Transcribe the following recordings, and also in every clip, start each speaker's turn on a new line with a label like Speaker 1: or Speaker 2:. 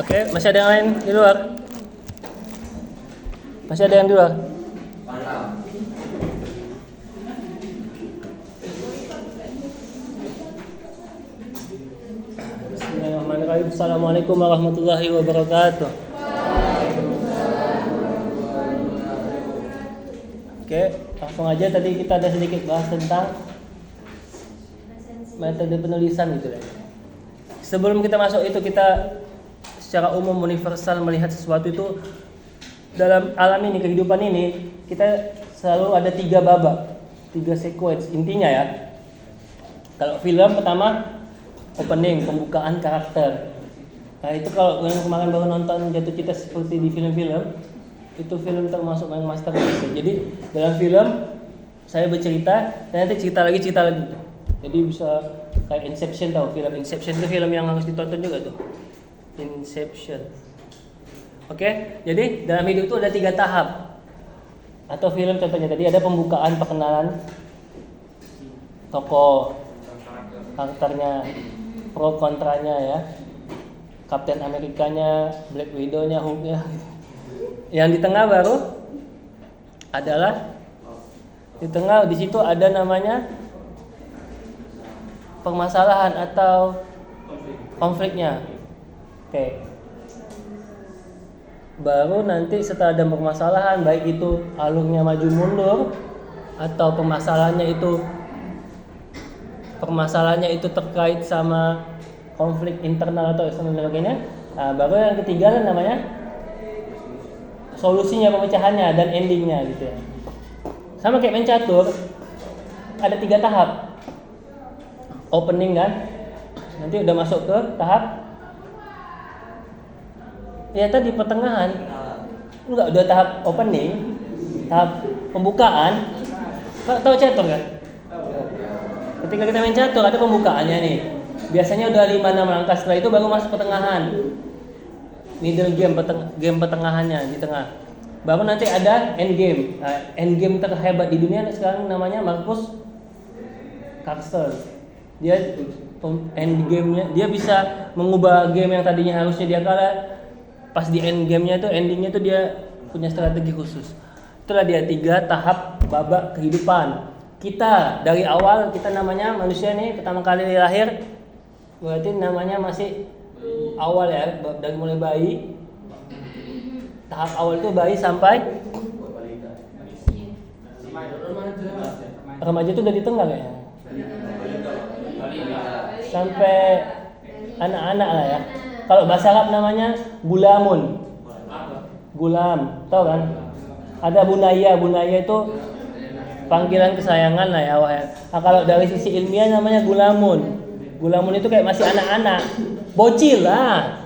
Speaker 1: Oke, masih ada yang lain di luar? Masih ada yang di luar? Bismillahirrahmanirrahim. Assalamualaikum warahmatullahi wabarakatuh. Oke, langsung aja. Tadi kita ada sedikit bahas tentang metode penulisan gitu ya. Sebelum kita masuk itu, kita secara umum universal melihat sesuatu itu dalam alam ini, kehidupan ini, kita selalu ada 3 babak, 3 sequence intinya ya. Kalau film pertama opening, pembukaan karakter. Nah itu kalau yang kemarin baru nonton Jatuh Cinta seperti di film-film, itu film termasuk yang masterpiece. Jadi dalam film saya bercerita, dan nanti cerita lagi. Jadi bisa kayak Inception, tahu film Inception itu film yang harus ditonton juga tuh. Inception. Oke, jadi dalam hidup itu ada 3 tahap. Atau film contohnya tadi ada pembukaan, perkenalan tokoh, karakternya, pro kontranya ya. Captain Amerikanya, Black Widow-nya, Hulk-nya. Yang di tengah baru adalah di situ ada namanya permasalahan atau konfliknya. Oke. Baru nanti setelah ada permasalahan, baik itu alurnya maju mundur atau permasalahannya itu terkait sama konflik internal atau sebagainya. Nah, baru yang ketiga kan namanya solusinya, pemecahannya dan endingnya gitu ya. Sama kayak main catur, ada 3 tahap. Opening kan, nanti udah masuk ke tahap ya tadi pertengahan. Enggak, udah tahap opening, tahap pembukaan. Tahu catur kan? Ketika kita main catur ada pembukaannya nih. Biasanya udah 5-6 langkah, setelah itu baru masuk pertengahan. Middle game, game pertengahannya di tengah. Baru nanti ada end game. Nah, end game terhebat di dunia sekarang namanya Marcus Carlsen. Dia end game-nya, dia bisa mengubah game yang tadinya harusnya dia kalah. Pas di end game-nya itu, endingnya itu dia punya strategi khusus. Itulah dia 3 tahap babak kehidupan. Kita dari awal, kita namanya manusia nih pertama kali lahir, berarti namanya masih awal ya, dari mulai bayi. Tahap awal itu bayi sampai remaja itu udah di tengah kayaknya. Sampai anak-anak lah ya. Kalau bahasa Arab namanya gulamun. Gulam, tau kan? Ada bunaya itu panggilan kesayangan lah ya awalnya. Nah, kalau dari sisi ilmiah namanya gulamun. Gulamun itu kayak masih anak-anak, bocil lah.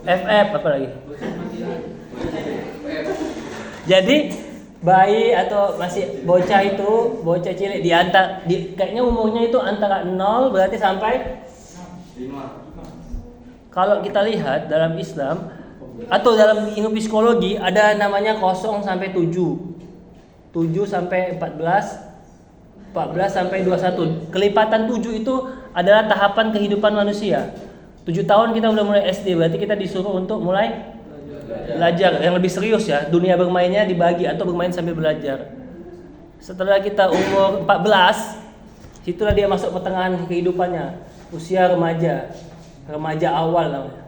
Speaker 1: FF apa lagi? Jadi bayi atau masih bocah itu, bocah cilik kayaknya umurnya itu antara 0 berarti sampai 5. Kalau kita lihat dalam Islam atau dalam ilmu psikologi ada namanya 0 sampai 7. 7 sampai 14 sampai 21. Kelipatan 7 itu adalah tahapan kehidupan manusia. 7 tahun kita udah mulai SD, berarti kita disuruh untuk mulai belajar yang lebih serius ya. Dunia bermainnya dibagi atau bermain sambil belajar. Setelah kita umur 14, situlah dia masuk pertengahan kehidupannya, usia remaja awal namanya.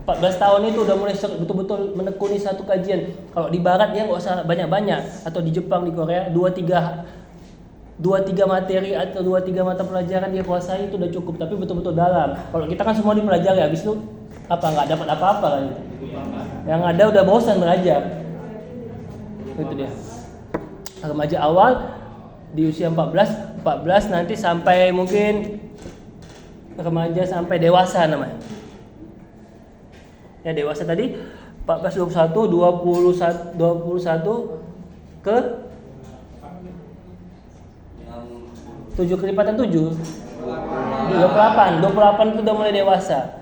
Speaker 1: 14 tahun itu udah mulai betul-betul menekuni satu kajian. Kalau di barat dia nggak usah banyak-banyak, atau di Jepang, di Korea 2-3 materi atau 2-3 mata pelajaran dia kuasai itu udah cukup, tapi betul-betul dalam. Kalau kita kan semua dipelajari, habis itu nggak dapat apa-apa kan. Yang ada udah bosan belajar. Itu dia. Remaja awal di usia 14 nanti sampai mungkin remaja sampai dewasa namanya. Ya dewasa tadi 14, 21, 21 ke 7 kelipatan 7 28 itu udah mulai dewasa.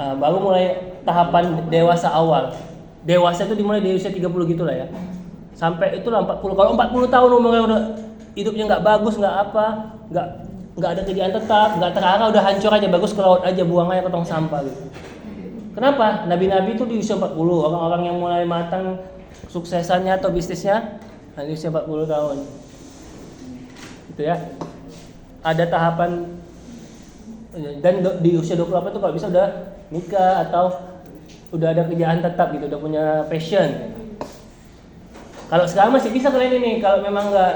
Speaker 1: Baru mulai tahapan dewasa awal. Dewasa itu dimulai di usia 30 gitu lah ya. Sampai itulah 40. Kalau 40 tahun umurnya udah hidupnya nggak bagus, nggak nggak ada kerjaan tetap, nggak terarah, udah hancur aja, bagus ke laut aja, buang aja ke tong sampah gitu. Kenapa? Nabi-nabi itu di usia 40, orang-orang yang mulai matang suksesannya atau bisnisnya di usia 40 tahun. Gitu ya. Ada tahapan, dan di usia 28 itu kalau bisa udah nikah atau udah ada kerjaan tetap gitu, udah punya passion. Kalau sekarang masih bisa kalian ini, kalau memang nggak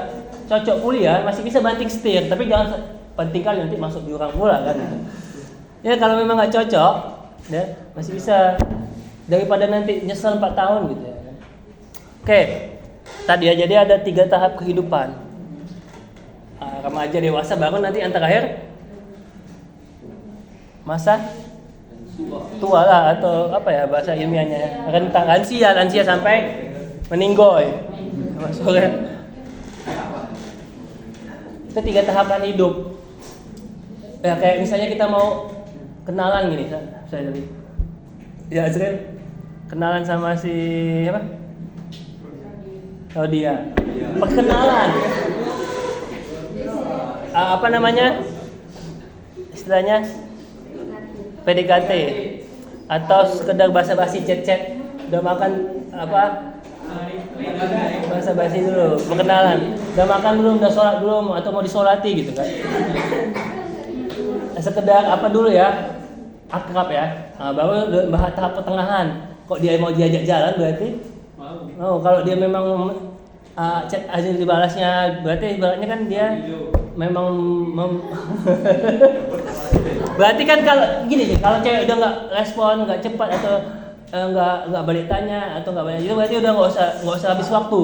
Speaker 1: cocok kuliah masih bisa banting setir, tapi jangan penting kali nanti masuk jurang pula kan gitu. Ya kalau memang nggak cocok, ya masih bisa, daripada nanti nyesel 4 tahun gitu ya. Oke, tadi aja dia ada 3 tahap kehidupan. Remaja, dewasa, baru nanti yang terakhir masa tua lah, atau apa ya bahasa ilmiahnya ya, rentang lansia sampai meninggoy. Maksudnya itu 3 tahapan hidup. Ya kayak misalnya kita mau kenalan gini, saya tadi. Ya Azril kenalan sama si apa? Oh dia. Perkenalan. Apa namanya? Istilahnya PDKT atau sekedar basa-basi chat-chat, udah makan apa? Basa-basi dulu, perkenalan. Udah makan belum? Udah sholat belum? Atau mau disolati gitu kan? Sekedar apa dulu ya? Akrab ya. Baru bahas tahap pertengahan. Kok dia mau diajak jalan berarti? Oh, kalau dia memang chat Azil dibalasnya, berarti ibaratnya kan dia memang berarti kan kalau gini sih, kalau cewek udah nggak respon, nggak cepat atau nggak balik tanya atau nggak banyak itu, berarti udah nggak usah habis waktu.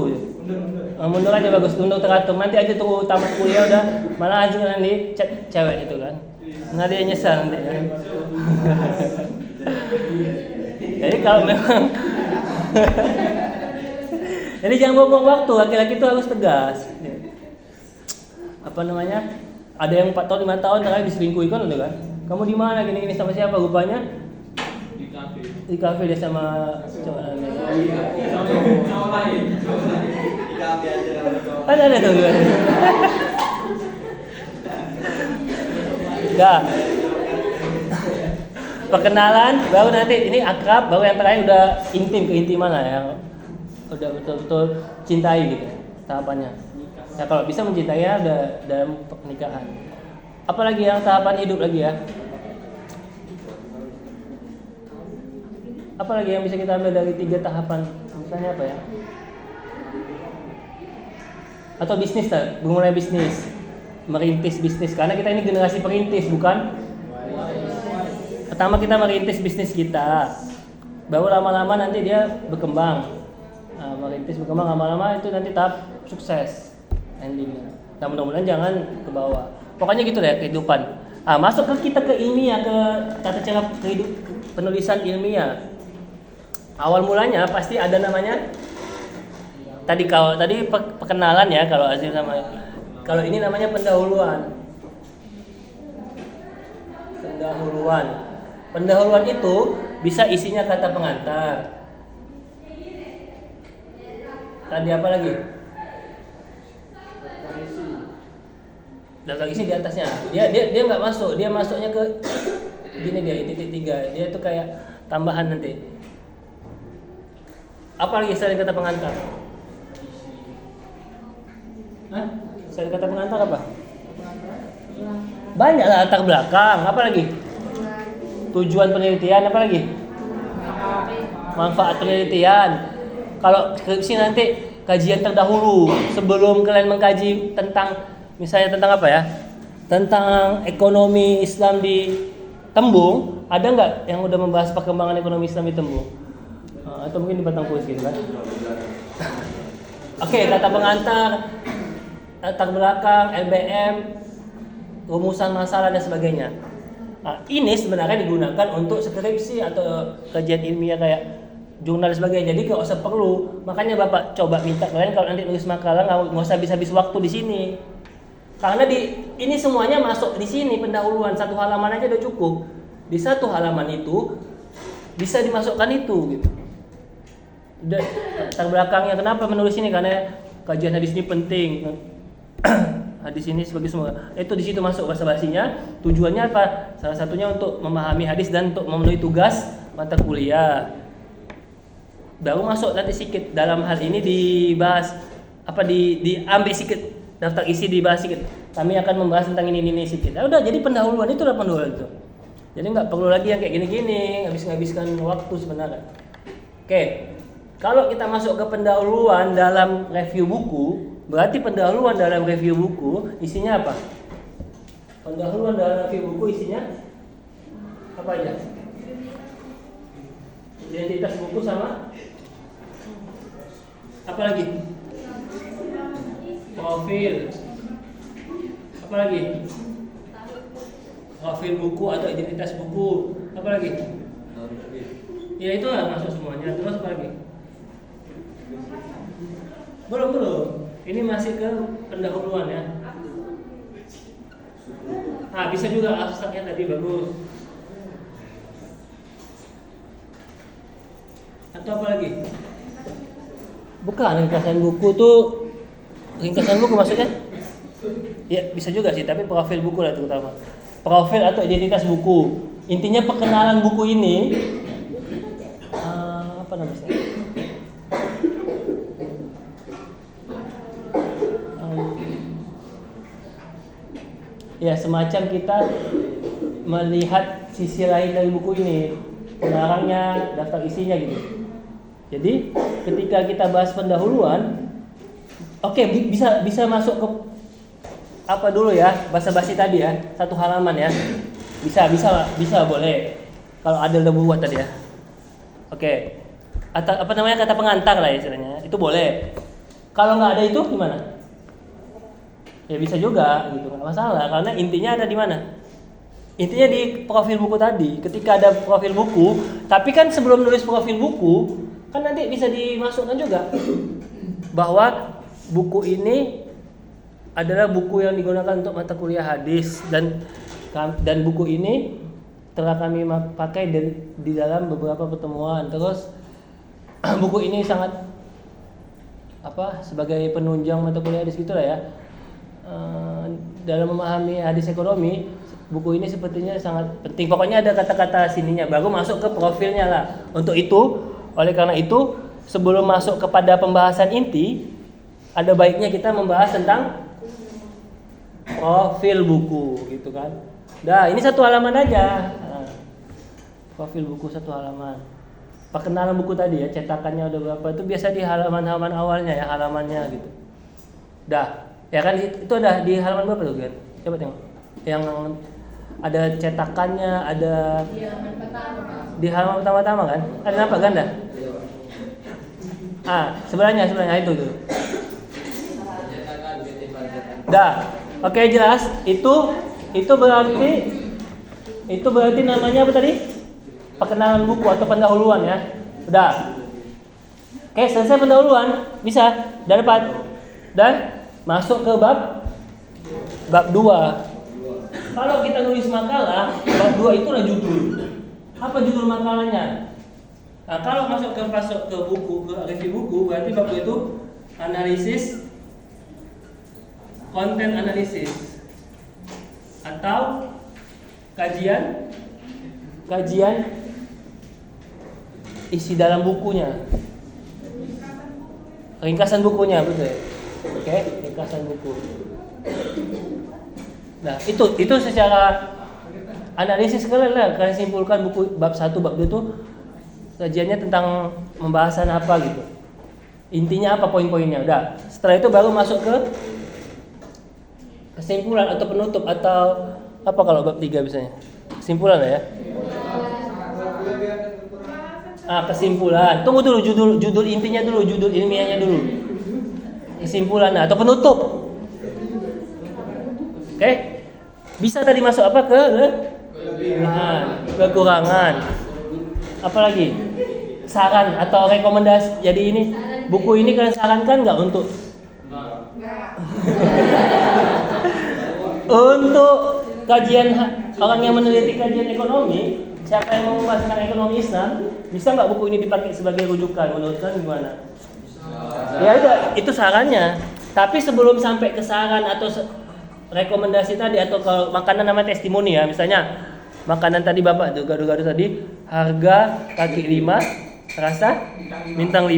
Speaker 1: Mundur aja, bagus, mundur teratur. Nanti aja tunggu tamat kuliah udah malah Azil nanti chat cewek itu kan. Nggak dia nyesal nanti kan. Jadi kalau memang jadi jangan buang waktu, laki-laki itu harus tegas. Apa namanya? Ada yang 4 tahun, 5 tahun terakhir diselingkuhi kan udah kan? Kamu di mana gini-gini sama siapa? Rupanya di kafe. Di kafe dia sama cowok lain. Cowok lain. Di kafe aja sama. Ada tuh. Enggak. Perkenalan, baru nanti ini akrab, baru yang terakhir udah intim, keintiman lah yang udah betul-betul cintai gitu tahapannya. Ya kalau bisa mencintai ya udah dalam pernikahan. Apalagi yang tahapan hidup lagi ya. Apalagi yang bisa kita ambil dari 3 tahapan? Misalnya apa ya? Atau bisnis lah, memulai bisnis, merintis bisnis. Karena kita ini generasi perintis, bukan? Pertama kita merintis bisnis kita, baru lama-lama nanti dia berkembang. Merintis berkembang lama-lama itu nanti tahap sukses endingnya. Nah mudah-mudahan jangan ke bawah. Pokoknya gitu deh kehidupan. Masuk ke kita ke ilmiah, ke tata cara penulisan ilmiah. Awal mulanya pasti ada namanya. Tadi perkenalan ya kalau Azil sama. Kalau ini namanya pendahuluan. Pendahuluan itu bisa isinya kata pengantar. Tadi apa lagi? Daftar isi di atasnya. Dia nggak masuk. Dia masuknya ke gini dia titik 3. Dia tuh kayak tambahan nanti. Apa lagi selain kata pengantar? Hah? Selain kata pengantar apa? Banyak lah, latar belakang. Apa lagi? Tujuan penelitian. Apa lagi? Manfaat penelitian. Kalau skripsi nanti kajian terdahulu sebelum kalian mengkaji tentang misalnya tentang apa ya? Tentang ekonomi Islam di Tembung, ada nggak yang udah membahas perkembangan ekonomi Islam di Tembung? Atau mungkin di Batang Kuis gitu kan? Oke, kata pengantar, latar belakang, LBM, rumusan masalah dan sebagainya. Ini sebenarnya digunakan untuk skripsi atau kajian ilmiah kayak jurnal sebagainya. Jadi nggak usah perlu. Makanya Bapak coba minta kalian kalau nanti nulis makalah nggak usah habis-habis waktu di sini. Karena ini semuanya masuk di sini pendahuluan, 1 halaman aja udah cukup. Di 1 halaman itu bisa dimasukkan itu gitu. Latar belakangnya kenapa menulis ini, karena kajian hadis ini penting. hadis ini sebagai sumber. Itu di situ masuk basa-basinya. Tujuannya apa? Salah satunya untuk memahami hadis dan untuk memenuhi tugas mata kuliah. Baru masuk nanti sedikit dalam hal ini dibahas diambil sedikit daftar isi, dibahas sedikit. Kami akan membahas tentang ini sedikit. Nah, udah jadi pendahuluan itu itu. Jadi nggak perlu lagi yang kayak gini-gini, habiskan waktu sebenarnya. Oke. Kalau kita masuk ke pendahuluan dalam review buku, berarti pendahuluan dalam review buku isinya apa? Pendahuluan dalam review buku isinya apa aja? Identitas buku sama apa lagi? Profil. Apa lagi? Profil buku atau identitas buku. Apa lagi? Ya itu lah masuk semuanya. Terus apa lagi? Belum. Ini masih ke pendahuluan ya. Bisa juga abstraknya tadi bagus. Atau apa lagi? Bukan ringkasan buku tuh. Ringkasan buku maksudnya? Ya bisa juga sih, tapi profil buku lah terutama. Profil atau identitas buku. Intinya perkenalan buku ini. Apa namanya? Ya semacam kita melihat sisi lain dari buku ini, pengarangnya, daftar isinya gitu. Jadi ketika kita bahas pendahuluan, oke, bisa masuk ke apa dulu ya, basa-basi tadi ya, 1 halaman ya, bisa boleh kalau ada udah buat tadi ya. Oke, atau apa namanya kata pengantar lah ya istilahnya, itu boleh. Kalau nggak ada itu gimana? Ya bisa juga gitu, nggak masalah karena intinya ada di mana? Intinya di profil buku tadi. Ketika ada profil buku, tapi kan sebelum nulis profil buku kan nanti bisa dimasukkan juga bahwa buku ini adalah buku yang digunakan untuk mata kuliah hadis dan buku ini telah kami pakai di dalam beberapa pertemuan. Terus buku ini sangat sebagai penunjang mata kuliah hadis gitulah ya. Dalam memahami hadis ekonomi, buku ini sepertinya sangat penting. Pokoknya ada kata-kata sininya, baru masuk ke profilnya lah. Untuk itu, oleh karena itu, sebelum masuk kepada pembahasan inti, ada baiknya kita membahas tentang profil buku, gitu kan. Dah, ini 1 halaman aja. Profil buku 1 halaman. Perkenalan buku tadi ya, cetakannya udah berapa, itu biasa di halaman-halaman awalnya ya, halamannya gitu. Dah. Ya kan itu ada di halaman berapa tuh, Gen? Coba tengok. Yang ada cetakannya, ada di halaman pertama-tama kan? Ada apa ganda? Sebelahnya itu tuh. Dah. Oke, jelas. Itu berarti namanya apa tadi? Perkenalan buku atau pendahuluan ya. Udah. Oke, selesai pendahuluan. Bisa. Udah dapat. Dan masuk ke bab 2. Kalau kita nulis makalah, bab 2 itu adalah judul. Apa judul makalahnya? Nah, kalau masuk ke buku, ke review buku, berarti bab 2 itu analisis, konten analisis atau kajian isi dalam bukunya. Ringkasan bukunya, betul ya? Oke, ringkasan buku. Nah, itu secara analisis kalian lah, kalian simpulkan buku bab 1, bab 2 itu kajiannya tentang pembahasan apa gitu. Intinya apa poin-poinnya. Udah. Setelah itu baru masuk ke kesimpulan atau penutup atau apa kalau bab 3 biasanya? Kesimpulan lah ya. Kesimpulan. Tunggu dulu judul intinya dulu, judul ilmiahnya dulu. Kesimpulan atau penutup. Oke? Bisa tadi masuk apa ke kekurangan. Apa lagi? Saran atau rekomendasi. Jadi ini buku ini kalian sarankan nggak untuk untuk kajian orang yang meneliti kajian ekonomi, siapa yang mau membahas tentang ekonomi Islam, bisa nggak buku ini dipakai sebagai rujukan? Menurut kalian gimana? Ya udah, itu sarannya. Tapi sebelum sampai ke saran atau rekomendasi tadi atau kalau makanan nama testimoni ya, misalnya makanan tadi Bapak tuh gado-gado tadi harga kaki 5, rasa bintang 5.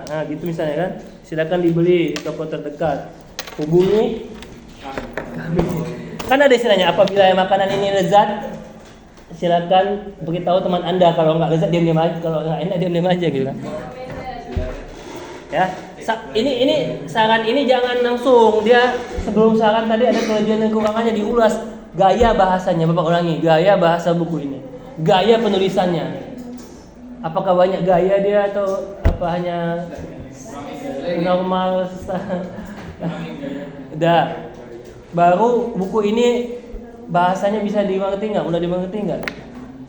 Speaker 1: Nah, gitu misalnya kan. Silakan dibeli di toko terdekat. Hubungi kami. Kan ada istilahnya, apabila makanan ini lezat, silakan beritahu teman Anda. Kalau nggak lezat diam-diam aja, kalau nggak enak diam-diam aja gitu kan. Ya, ini saran ini jangan langsung dia sebelum saran tadi ada kelebihan dan kekurangannya diulas. Gaya bahasanya Bapak ulangi, gaya bahasa buku ini, gaya penulisannya. Apakah banyak gaya dia atau apa hanya normal? Udah. Baru buku ini bahasanya bisa dimengerti nggak? Udah dimengerti nggak?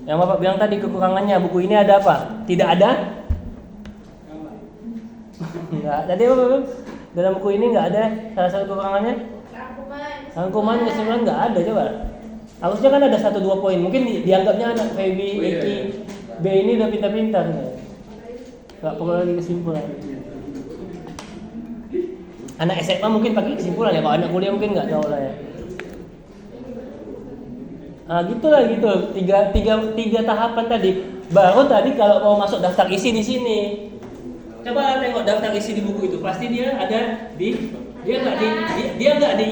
Speaker 1: Yang Bapak bilang tadi kekurangannya buku ini ada apa? Tidak ada? Enggak. Tadi apa Bapak? Dalam buku ini nggak ada salah satu kekurangannya? Rangkuman kesimpulan nggak ada, coba. Harusnya kan ada 1-2 poin. Mungkin dianggapnya anak Feby, Eki, B ini udah pintar-pintar. Nggak perlu lagi kesimpulan. Anak SMA mungkin pakai kesimpulan ya. Kalau anak kuliah mungkin nggak tahu lah ya. Nah gitulah gitu. Tiga tahapan tadi. Baru tadi kalau mau masuk daftar isi di sini. Coba tengok daftar isi di buku itu. Pasti dia ada di dia nggak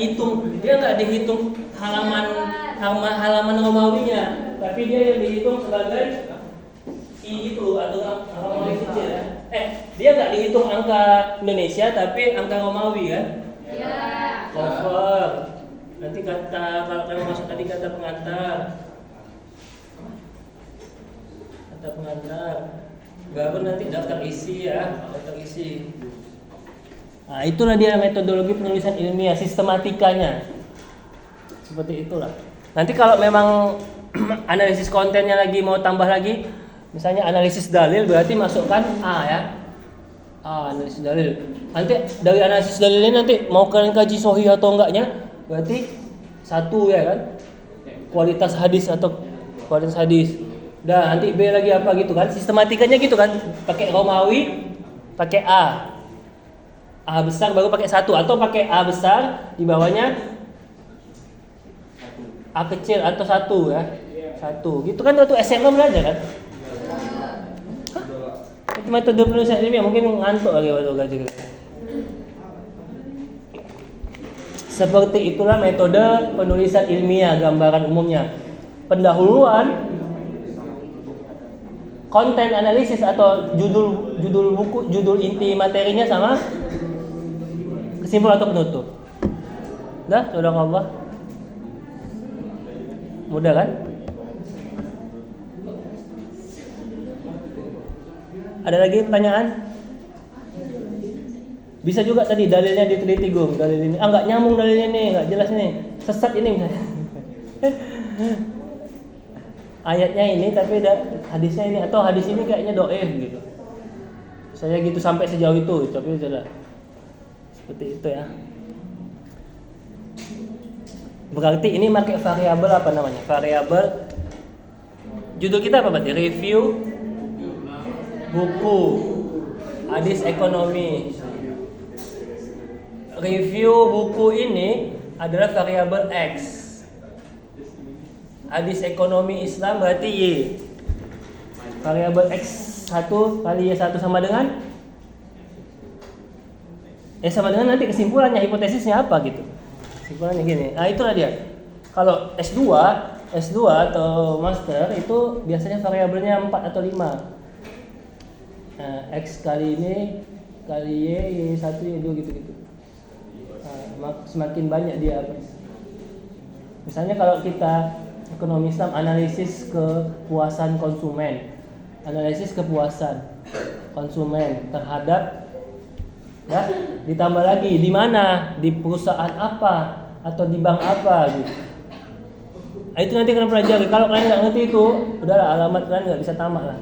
Speaker 1: dihitung halaman Romawinya, tapi dia yang dihitung sebagai itu atau Romawi kecil ya. Dia nggak dihitung angka Indonesia tapi angka Romawi kan? Iya. Cover. Nanti kalau kamu masuk tadi kata pengantar. Baru nanti daftar isi ya, daftar isi. Nah, itulah dia metodologi penulisan ilmiah, sistematikanya. Seperti itulah. Nanti kalau memang analisis kontennya lagi mau tambah lagi, misalnya analisis dalil berarti masukkan A ya. Analisis dalil. Nanti dari analisis dalil ini nanti mau kalian kaji sahih atau enggaknya, berarti 1 ya kan. Kualitas hadis atau kualitas hadis. Dah, nanti B lagi apa gitu kan. Sistematikanya gitu kan. Pakai Romawi, pakai A besar baru pakai 1 atau pakai A besar di bawahnya A kecil atau 1 ya. 1. Gitu kan waktu SMA belajar kan? Itu metode penulisan ilmiah mungkin ngantuk lagi waktu belajar. Seperti itulah metode penulisan ilmiah, gambaran umumnya. Pendahuluan, konten analisis atau judul buku, judul inti materinya sama kesimpulan atau penutup. Dah, sudah Allah. Mudah kan? Ada lagi pertanyaan? Bisa juga tadi dalilnya diteliti Gum, dalil ini. Enggak nyambung dalilnya nih, enggak jelas nih. Sesat ini misalnya. Ayatnya ini tapi hadisnya ini atau hadis ini kayaknya dhaif gitu. Saya gitu sampai sejauh itu, tapi sudah seperti itu ya. Berarti ini pakai variabel apa namanya? Variabel judul kita apa berarti? Review buku hadis ekonomi. Review buku ini adalah variabel X. Hadis ekonomi Islam berarti Y. Variabel X1 kali Y1 sama dengan sama dengan nanti kesimpulannya, hipotesisnya apa gitu. Kesimpulannya gini. Nah, itulah dia. Kalau S2 atau master itu biasanya variabelnya 4 atau 5. Nah, X kali ini kali Y1, Y2 gitu-gitu. Nah, semakin banyak dia apa. Misalnya kalau kita ekonomi Islam, analisis kepuasan konsumen. Analisis kepuasan konsumen terhadap ya, ditambah lagi di mana, di perusahaan apa atau di bank apa gitu. Nah, itu nanti kalian pelajari. Kalau kalian nggak ngerti itu, udahlah alamat kalian nggak bisa tamat lah.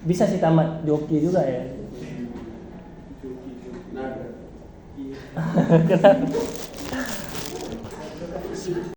Speaker 1: Bisa sih tamat joki juga ya. Kenapa?